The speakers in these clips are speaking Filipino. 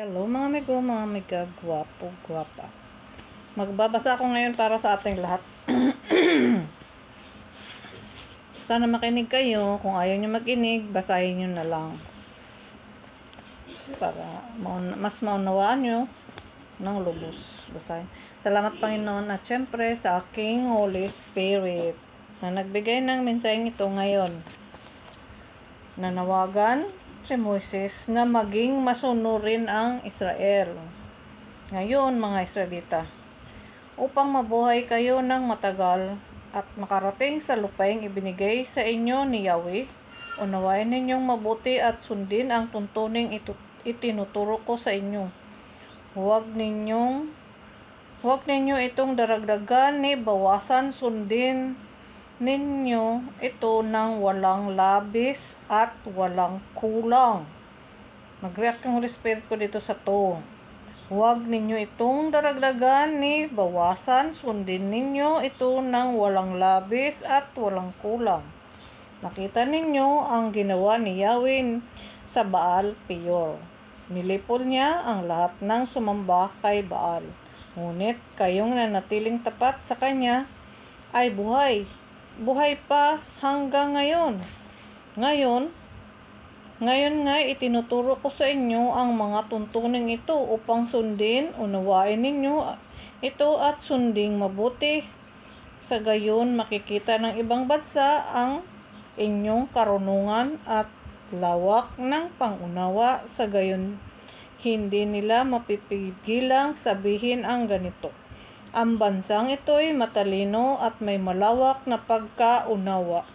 Hello mga amiga, gwapo, gwapa. Magbabasa ako ngayon para sa ating lahat. Sana makinig kayo. Kung ayaw nyo makinig, basahin nyo na lang. Para mas maunawaan nyo ng lubos. Basahin. Salamat Panginoon at syempre sa aking Holy Spirit na nagbigay ng mensaheng ito ngayon. Nanawagan si Moises na maging masunurin ang Israel. Ngayon mga Israelita, upang mabuhay kayo ng matagal at makarating sa lupaing ibinigay sa inyo ni Yahweh, unawain ninyong mabuti at sundin ang tuntuning itinuturo ko sa inyo. Huwag ninyo itong daragdagan ni bawasan, sundin ninyo ito ng walang labis at walang kulang. Mag-react yung Holy Spirit ko dito sa to. Huwag ninyo itong daragdagan ni bawasan, sundin ninyo ito ng walang labis at walang kulang. Nakita ninyo ang ginawa ni Yahweh sa Baal Peor. Nilipol niya ang lahat ng sumamba kay Baal. Ngunit kayong nanatiling tapat sa kanya ay buhay. Buhay pa hanggang ngayon. Ngayon nga itinuturo ko sa inyo ang mga tuntuning ito upang sundin, unawain ninyo ito at sunding mabuti. Sa gayon makikita ng ibang bansa ang inyong karunungan at lawak ng pangunawa. Sa gayon hindi nila mapipigilang sabihin ang ganito: ang bansang ito'y matalino at may malawak na pagkaunawa.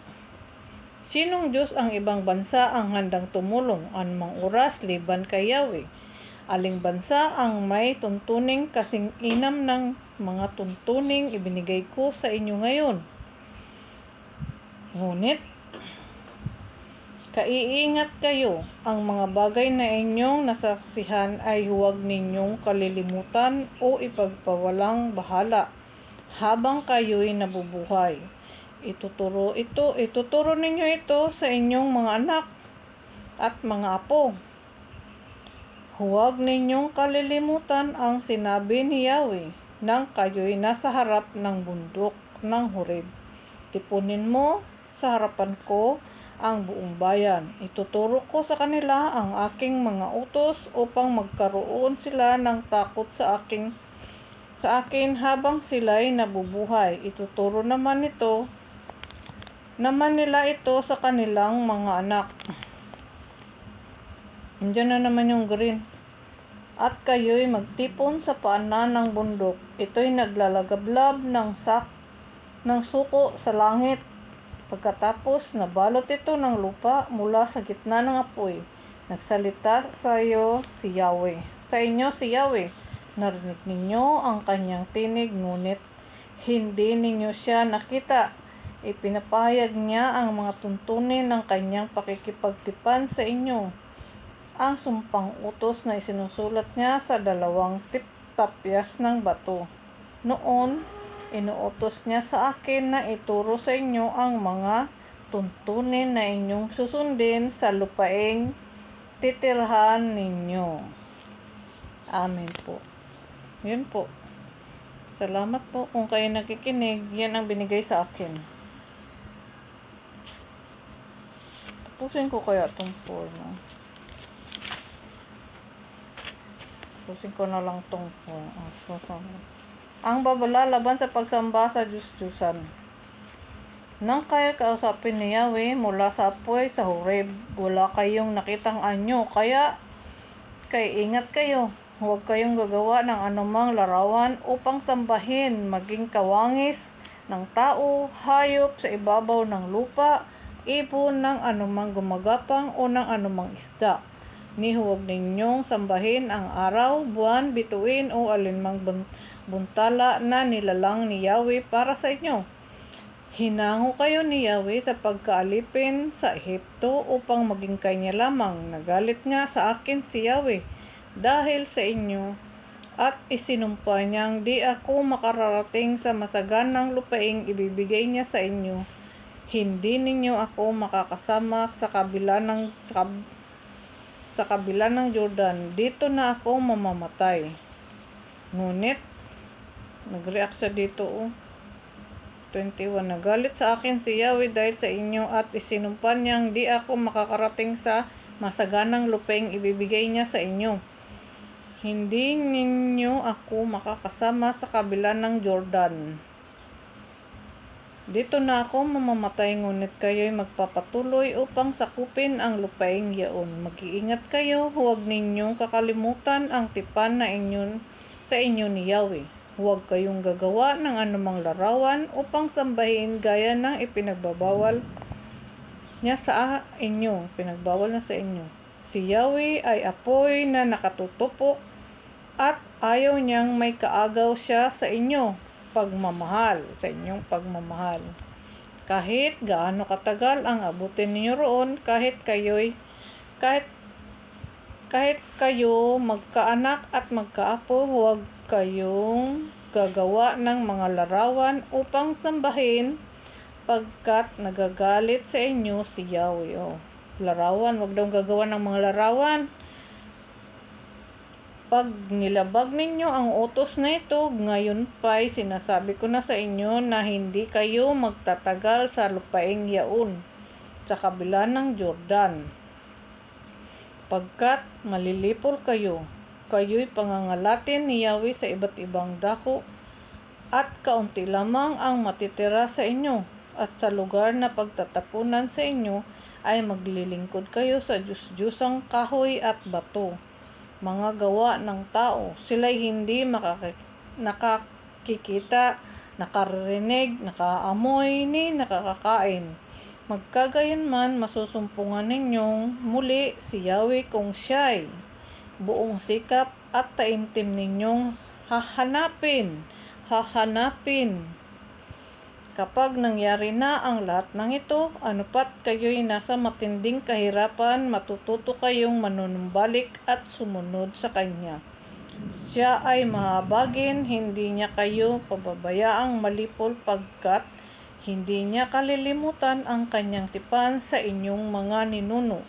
Sinong Diyos ang ibang bansa ang handang tumulong anumang oras liban kay Yahweh? Aling bansa ang may tuntuning kasing inam ng mga tuntuning ibinigay ko sa inyo ngayon? Ngunit kaiingat kayo, ang mga bagay na inyong nasaksihan ay huwag ninyong kalilimutan o ipagpawalang bahala habang kayo'y nabubuhay. Ituturo ninyo ito sa inyong mga anak at mga apo. Huwag ninyong kalilimutan ang sinabi ni Yahweh nang kayo'y nasa harap ng bundok ng Horeb. Tipunin mo sa harapan ko ang buong bayan. Ituturo ko sa kanila ang aking mga utos upang magkaroon sila ng takot sa akin habang sila'y nabubuhay. Ituturo naman nila ito sa kanilang mga anak. Andiyan na naman yung green. At kayo'y magtipon sa paanan ng bundok. Ito'y naglalagablab ng suko sa langit. Pagkatapos nabalot ito ng lupa mula sa gitna ng apoy. Nagsalita sa inyo si Yahweh. Narinig ninyo ang kanyang tinig, ngunit hindi ninyo siya nakita. Ipinapahayag niya ang mga tuntunin ng kanyang pakikipagtipan sa inyo. Ang sumpang utos na isinusulat niya sa 2 tapyas ng bato. Noon, inuutos niya sa akin na ituro sa inyo ang mga tuntunin na inyong susundin sa lupaing titirhan ninyo. Amen po. Yun po. Salamat po kung kayo nakikinig. Yan ang binigay sa akin. Tapusin ko kaya itong form. Tapusin ko na lang itong form. Ang babala laban sa pagsamba sa Diyos-Diyusan. Nang kayo kausapin ni Yahweh mula sa apoy sa Horeb, wala kayong nakitang anyo, kaya ingat kayo. Huwag kayong gagawa ng anumang larawan upang sambahin, maging kawangis ng tao, hayop sa ibabaw ng lupa, ibon ng anumang gumagapang o ng anumang isda. Huwag ninyong sambahin ang araw, buwan, bituin o alinmang buntala na nilalang ni Yahweh para sa inyo. Hinango kayo ni Yahweh sa pagkaalipin sa Ehipto upang maging kanya lamang. Nagalit nga sa akin si Yahweh dahil sa inyo at isinumpa niyang di ako makararating sa masaganang lupaing ibibigay niya sa inyo. Hindi ninyo ako makakasama sa sa kabila ng Jordan, dito na ako mamamatay. Ngunit, nag-react siya dito, 21, nagalit sa akin si Yahweh dahil sa inyo at isinumpa niyang di ako makakarating sa masaganang lupaing ibibigay niya sa inyo. Hindi ninyo ako makakasama sa kabila ng Jordan. Dito na ako mamamatay, ngunit kayo'y magpapatuloy upang sakupin ang lupaing yaon. Mag-iingat kayo, huwag ninyong kakalimutan ang tipan na sa inyo ni Yahweh. Huwag kayong gagawa ng anumang larawan upang sambahin gaya ng ipinagbawal niya sa inyo. Si Yahweh ay apoy na nakatutupok at ayaw niyang may kaagaw siya sa inyong pagmamahal. Kahit gaano katagal ang abutin ninyo roon, kahit kayo magkaanak at magkaapo, huwag kayong gagawa ng mga larawan upang sambahin, pagkat nagagalit sa inyo si Yahweh. Larawan, wag daw gagawa ng mga larawan. Pag nilabag ninyo ang utos na ito, ngayon pa'y sinasabi ko na sa inyo na hindi kayo magtatagal sa lupaing yaon sa kabila ng Jordan. Pagkat malilipol kayo'y pangangalatin ni Yahweh sa iba't ibang dako, at kaunti lamang ang matitira sa inyo, at sa lugar na pagtatapunan sa inyo ay maglilingkod kayo sa Diyos-Diyosang kahoy at bato, mga gawa ng tao. Sila'y hindi nakakikita, nakaririnig, nakaamoy, ni nakakakain. Magkagayunman, masusumpungan ninyong muli si Yahweh kung siya'y buong sikap at taimtim ninyong hahanapin. Kapag nangyari na ang lahat ng ito, anupat kayo'y nasa matinding kahirapan, matututo kayong manunumbalik at sumunod sa Kanya. Siya ay mahabagin, hindi niya kayo pababayaang malipol, pagkat hindi niya kalilimutan ang Kanyang tipan sa inyong mga ninuno.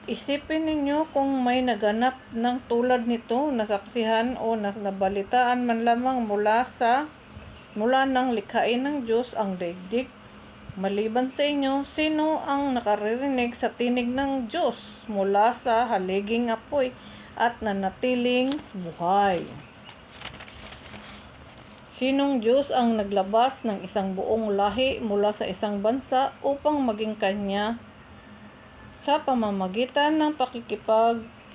Isipin ninyo kung may naganap ng tulad nito, nasaksihan o nabalitaan man lamang mula nang likhain ng Diyos ang daigdig. Maliban sa inyo, sino ang nakaririnig sa tinig ng Diyos mula sa haliging apoy at nanatiling buhay? Sinong Diyos ang naglabas ng isang buong lahi mula sa isang bansa upang maging kanya sa pamamagitan ng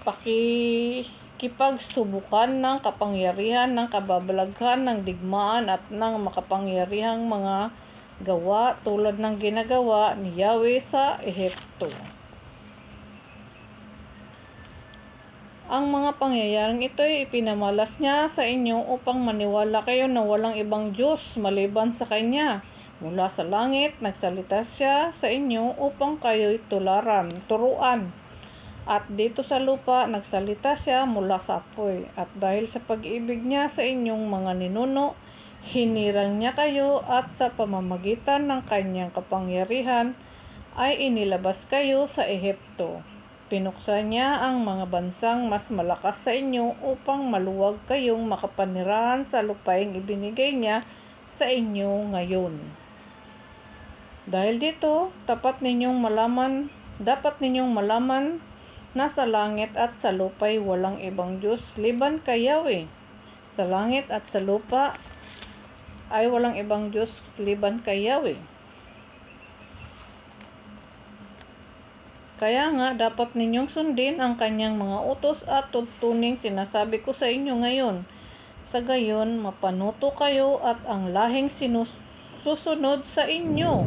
pakikipagsubukan ng kapangyarihan, ng kababalaghan, ng digmaan at ng makapangyarihang mga gawa tulad ng ginagawa ni Yahweh sa Ehipto? Ang mga pangyayaring ito ay ipinamalas niya sa inyo upang maniwala kayo na walang ibang Diyos maliban sa Kanya. Mula sa langit, nagsalita siya sa inyo upang kayo'y turuan. At dito sa lupa, nagsalita siya mula sa apoy. At dahil sa pag-ibig niya sa inyong mga ninuno, hinirang niya kayo, at sa pamamagitan ng kanyang kapangyarihan ay inilabas kayo sa Ehipto. Pinuksa niya ang mga bansang mas malakas sa inyo upang maluwag kayong makapanirahan sa lupaing ibinigay niya sa inyo ngayon. Dahil dito, dapat ninyong malaman na sa langit at sa lupa'y walang ibang Diyos liban kay Yahweh. Sa langit at sa lupa ay walang ibang Diyos liban kay Yahweh. Kaya nga, dapat ninyong sundin ang Kanyang mga utos at tuntuning sinasabi ko sa inyo ngayon. Sa gayon, mapanuto kayo at ang lahing susunod sa inyo.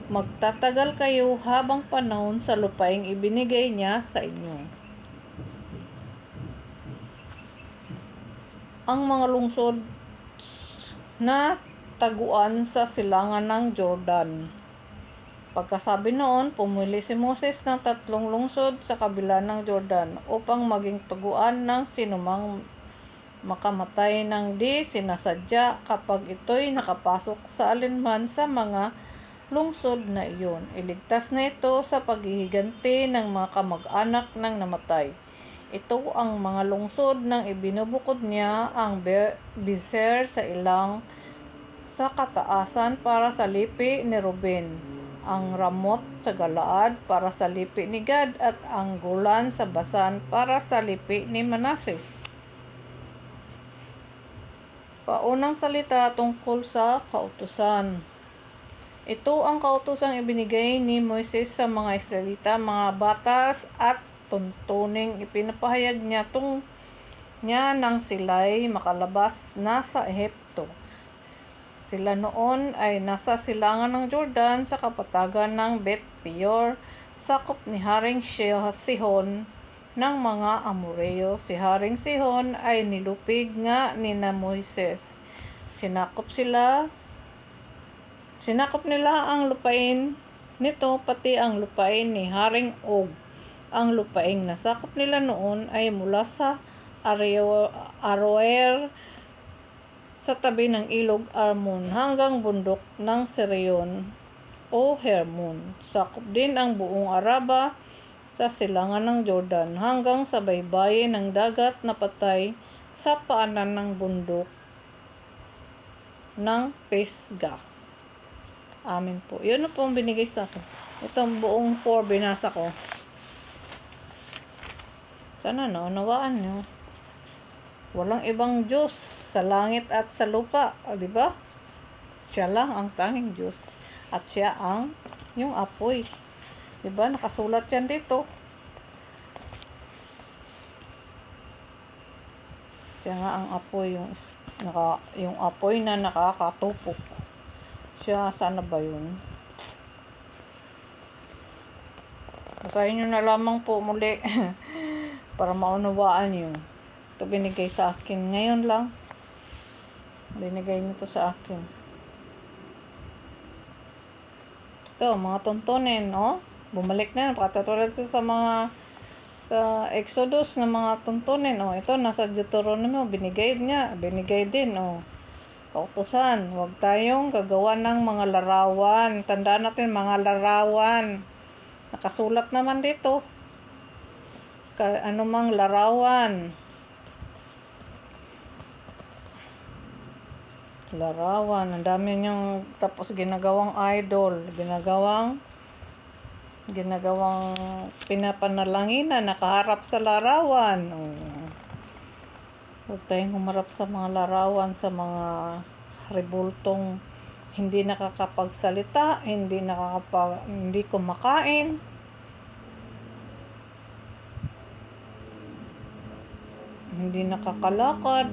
Magtatagal kayo habang panahon sa lupaing ibinigay niya sa inyo. Ang mga lungsod na taguan sa silangan ng Jordan. Pagkasabi noon, pumili si Moses ng 3 lungsod sa kabila ng Jordan upang maging taguan ng sinumang makamatay ng di sinasadya kapag ito'y nakapasok sa alinman sa mga lungsod na iyon. Iligtas na ito sa paghihiganti ng mga kamag-anak ng namatay. Ito ang mga lungsod nang ibinubukod niya ang Bezer sa ilang sa kataasan para sa lipi ni Ruben, ang Ramot sa Galaad para sa lipi ni Gad, at ang Golan sa Basan para sa lipi ni Manases. Paunang salita tungkol sa kautusan. Ito ang kautusang ibinigay ni Moises sa mga Israelita, mga batas at tuntuning ipinapahayag niya nang sila'y makalabas na sa Ehipto. Sila noon ay nasa silangan ng Jordan sa kapatagan ng Bet Peor, sakop ni Haring Sihon ng mga Amoreo. Si Haring Sihon ay nilupig nga ni na Moises. Sinakop nila ang lupain nito, pati ang lupain ni Haring Og. Ang lupaing nasakop nila noon ay mula sa Aroer sa tabi ng ilog Arnon hanggang bundok ng Sirion o Hermon. Sakop din ang buong Araba sa silangan ng Jordan hanggang sa baybayin ng dagat na patay sa paanan ng bundok ng Pisgah. Amin po. Yun na po ang binigay sa akin. Itong buong 4 binasa ko. Sana naunawaan nyo. Walang ibang Diyos sa langit at sa lupa. O, diba? Siya lang ang tanging Diyos. At siya ang yung apoy. Diba? Nakasulat yan dito. Siya nga ang apoy. Yung apoy na nakakatupok. Siya, sana ba yun? Basahin nyo na lamang po muli para maunawaan nyo. Ito binigay sa akin ngayon lang. Binigay nito sa akin. Ito, mga tuntunin, no? Bumalik na, pakatulad sa mga sa Exodus na mga tuntunin, oh. Ito, nasa Deuteronomy, binigay din, oh. Kautusan, huwag tayong gagawa ng mga larawan. Tandaan natin, mga larawan. Nakasulat naman dito. Anumang larawan. Larawan. Ang dami niyong tapos ginagawang idol. Ginagawang pinapanalanginan. Nakaharap sa larawan. Huwag tayong humarap sa mga larawan, sa mga rebultong hindi nakakapagsalita, hindi kumakain. Hindi nakakalakad,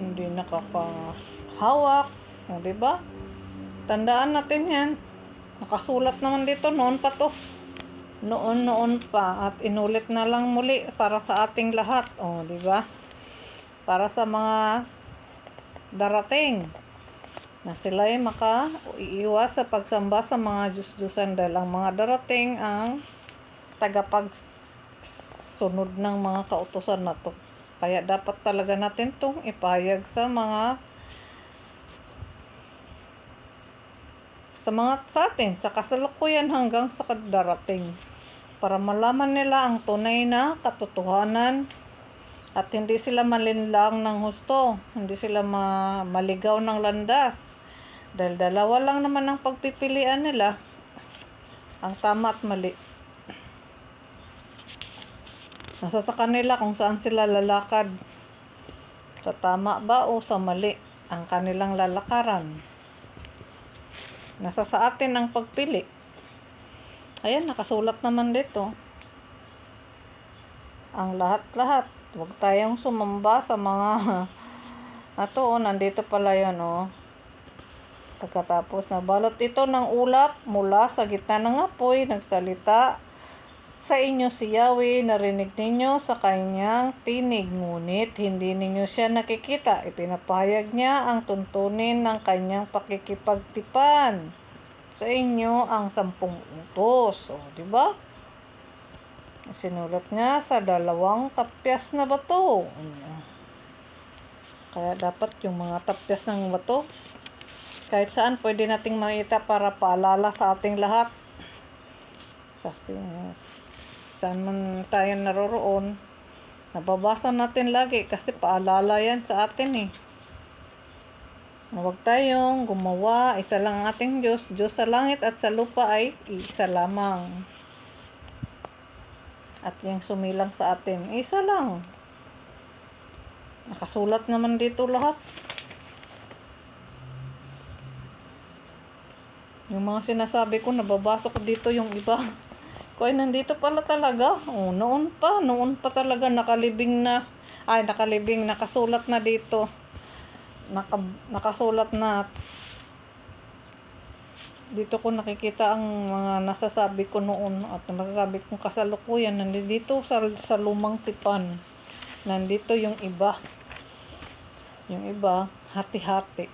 hindi nakakahawak, o, diba? Tandaan natin yan. Nakasulat naman dito, noon pa to. Noon pa, at inulit na lang muli para sa ating lahat, o, diba? Para sa mga darating na sila ay makaiiwas sa pagsamba sa mga Diyos-Diyosan, dahil ang mga darating ang tagapagsunod ng mga kautusan na to. Kaya dapat talaga natin itong ipahayag sa atin, sa kasalukuyan hanggang sa darating, para malaman nila ang tunay na katotohanan at hindi sila malinlang ng husto, hindi sila maligaw ng landas, dahil dalawa lang naman ang pagpipilian nila, ang tama at mali. Nasa sa kanila kung saan sila lalakad, sa tama ba o sa mali ang kanilang lalakaran. Nasa sa atin ang pagpili. Ayan, nakasulat naman dito. Ang lahat-lahat. Huwag tayong sumamba sa mga nandito pala yun, oh. Pagkatapos nabalot ito ng ulap mula sa gitna ng apoy, nagsalita sa inyo si Yahweh, narinig ninyo sa kanyang tinig, ngunit hindi ninyo siya nakikita. Ipinapahayag niya ang tuntunin ng kanyang pakikipagtipan sa inyo, ang 10 utos. O, diba? Sinulat niya sa 2 tapyas na bato. Kaya dapat yung mga tapyas ng bato Kahit saan pwede nating makita para paalala sa ating lahat. Kasi saan man tayo naroroon, nababasa natin lagi kasi paalala yan sa atin eh. Huwag tayong gumawa, isa lang ang ating Diyos. Diyos sa langit at sa lupa ay isa lamang. At yung sumilang sa atin, isa lang. Nakasulat naman dito lahat. Yung mga sinasabi ko, nababasa ko dito yung iba. Kaya nandito pala talaga. Noon pa talaga nakalibing, nakasulat na dito. Nakasulat na. Dito ko nakikita ang mga nasasabi ko noon at nasasabi kong kasalukuyan. Nandito sa lumang tipan. Nandito yung iba. Yung iba, hati-hati.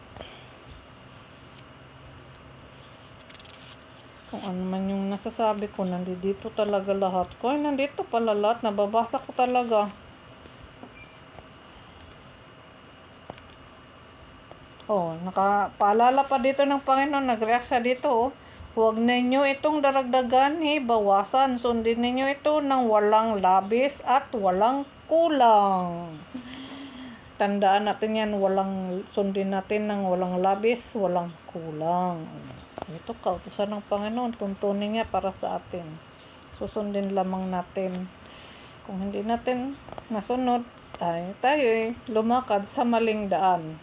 Kung ano man yung nasasabi ko, nandito talaga lahat. Kaya nandito pala lahat. Nababasa ko talaga. Nakapaalala pa dito ng Panginoon, nag-react sa dito. Huwag ninyo itong daragdagan, bawasan. Sundin ninyo ito ng walang labis at walang kulang. Tandaan natin yan, sundin natin ng walang labis, walang kulang. Ito kautusan ng Panginoon, tuntunin niya para sa atin. Susundin lamang natin. Kung hindi natin nasunod, tayo lumakad sa maling daan.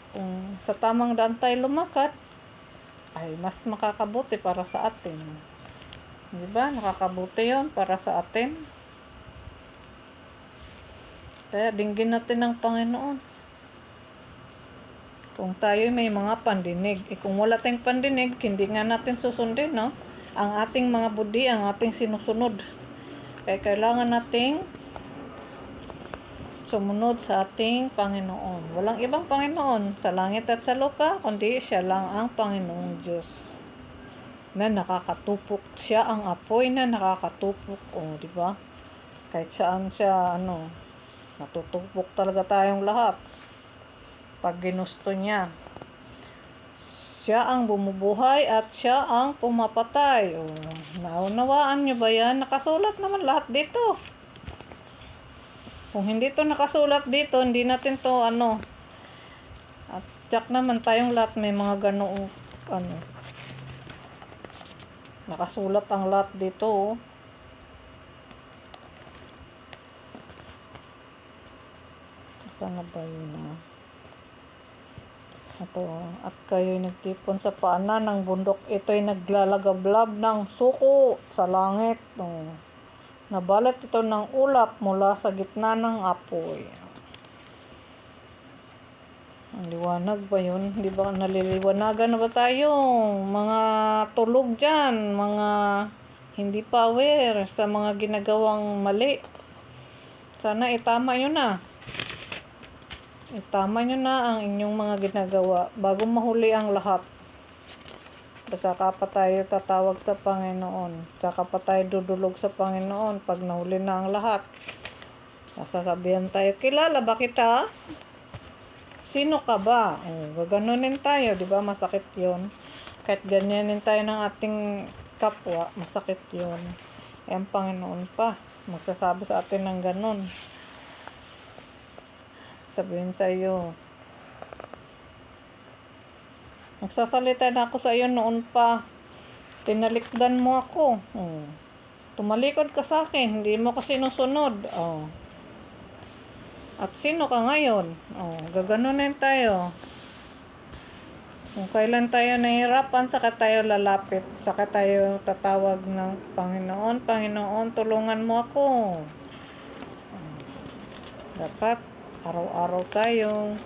Kung sa tamang daan tayo lumakad, ay mas makakabuti para sa atin. Diba? Nakakabuti yon para sa atin. Kaya dinggin natin ng Panginoon. Kung tayo may mga pandinig, kung wala tayong pandinig, hindi nga natin susundin, no? Ang ating mga budi, ang ating sinusunod. Kaya kailangan nating sumunod sa ating Panginoon. Walang ibang Panginoon sa langit at sa lupa, kundi siya lang ang Panginoong Diyos. Na nakakatupok. Siya ang apoy na nakakatupok. Di ba? Kahit saan siya, natutupok talaga tayong lahat. Pag ginusto niya. Siya ang bumubuhay at siya ang pumapatay. Naunawaan niyo ba yan? Nakasulat naman lahat dito. Kung hindi to nakasulat dito, hindi natin to At tsak naman tayong lahat may mga ganoong nakasulat ang lahat dito. Saan na ba yun At kayo'y nagtipon sa paanan ng bundok, ito'y naglalagablab ng suko sa langit. Nabalot ito ng ulap mula sa gitna ng apoy. Ang liwanag ba yun? Di ba naliliwanagan na ba tayo? Mga tulog dyan, mga hindi pa aware sa mga ginagawang mali. Sana itama nyo na. Itama nyo na ang inyong mga ginagawa bago mahuli ang lahat. Saka pa tayo tatawag sa Panginoon. Saka pa tayo dudulog sa Panginoon pag nahuli na ang lahat. Sasabihan tayo, kilala ba kita? Sino ka ba? Gaganunin tayo, di ba? Masakit yun. Kahit ganyanin tayo ng ating kapwa, masakit yun. Ang Panginoon pa, magsasabi sa atin ng ganun. Sabihin sa iyo, nagsasalita na ako sa iyo noon pa. Tinalikdan mo ako. Tumalikod ka sa akin. Hindi mo ko sinusunod. At sino ka ngayon? Gaganunin tayo. Kung kailan tayo nahihirapan, saka tayo lalapit. Saka tayo tatawag ng Panginoon. Panginoon, tulungan mo ako. Dapat araw-araw tayong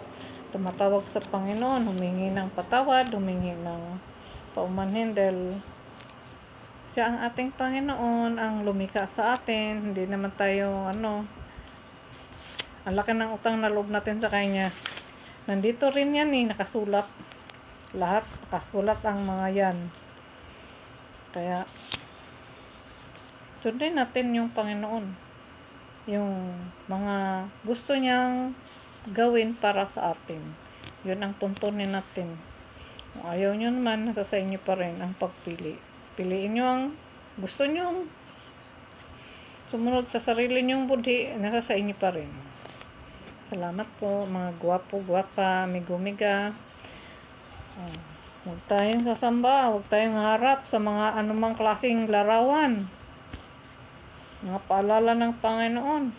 tumatawag sa Panginoon, humingi ng patawad, humingi ng paumanhin dahil siya ang ating Panginoon, ang lumikha sa atin. Hindi naman tayo ang laki ng utang na loob natin sa Kanya. Nandito rin yan nakasulat. Lahat nakasulat ang mga yan. Kaya sundin natin yung Panginoon. Yung mga gusto niyang gawin para sa atin. Yun ang tuntunin natin. Kung ayaw nyo naman, nasa sa inyo pa rin ang pagpili. Piliin nyo ang gusto nyo. Sumunod sa sarili nyong budhi, nasa sa inyo pa rin. Salamat po, mga gwapo, gwapa, amigo-miga. Huwag tayong sasamba, huwag tayong harap sa mga anumang klaseng larawan. Mga paalala ng Panginoon.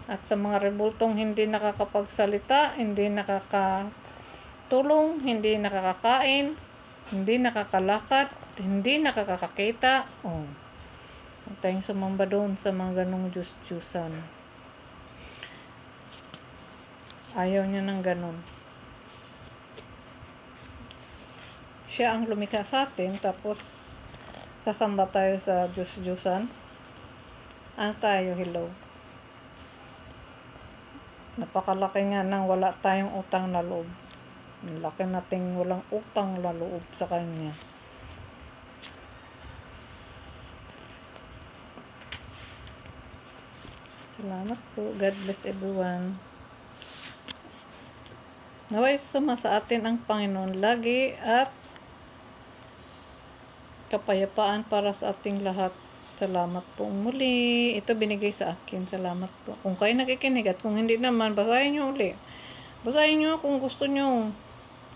At sa mga rebultong hindi nakakapagsalita, hindi nakakatulong, hindi nakakakain, hindi nakakalakad, hindi nakakakita. Huwag tayong sumamba doon sa mga ganong Diyos-Diyusan. Ayaw niya ng ganon. Siya ang lumikha sa atin, tapos sasamba tayo sa Diyos-Diyusan. Ano tayo, hello? Napakalaki nga nang wala tayong utang na loob. Laki nating walang utang na loob sa Kanya. Salamat po. God bless everyone. Naway sumasa atin ang Panginoon lagi at kapayapaan para sa ating lahat. Salamat po muli. Ito binigay sa akin. Salamat po. Kung kayo nakikinig at kung hindi naman, basahin nyo uli. Basahin nyo kung gusto nyo.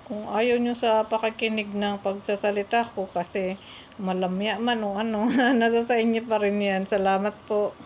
Kung ayaw nyo sa pakikinig ng pagsasalita ko kasi malamya man o ano, nasa sa inyo pa rin yan. Salamat po.